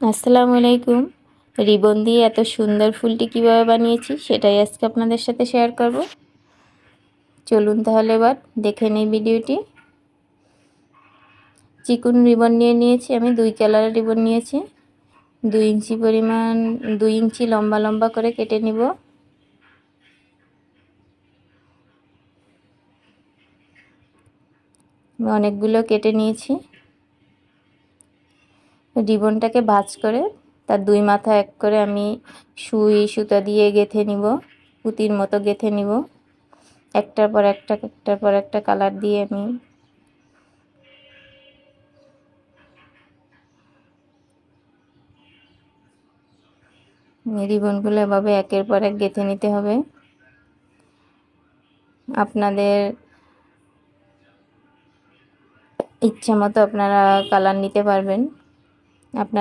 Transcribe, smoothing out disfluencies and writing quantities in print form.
আসসালামু আলাইকুম। রিবন দিয়ে এত সুন্দর ফুলটি কিভাবে বানিয়েছি সেটাই আজকে আপনাদের সাথে শেয়ার করব। চলুন তাহলে এবার দেখে নিই ভিডিওটি। চিকন রিবন নিয়েছি আমি, 2 কালারের রিবন নিয়েছি। 2 ইঞ্চি পরিমাণ, 2 ইঞ্চি লম্বা লম্বা করে কেটে নিব। আমি অনেকগুলো কেটে নিয়েছি। রিবনটাকে ভাঁজ করে তার 2 মাথা এক করে আমি সুই সুতা দিয়ে গেঁথে নিব, পুঁতির মতো গেঁথে নিব। একটার পর একটা কালার দিয়ে আমি রিবনগুলো এভাবে একের পর এক গেঁথে নিতে হবে। আপনাদের ইচ্ছা মতো আপনারা কালার নিতে পারবেন। আপনার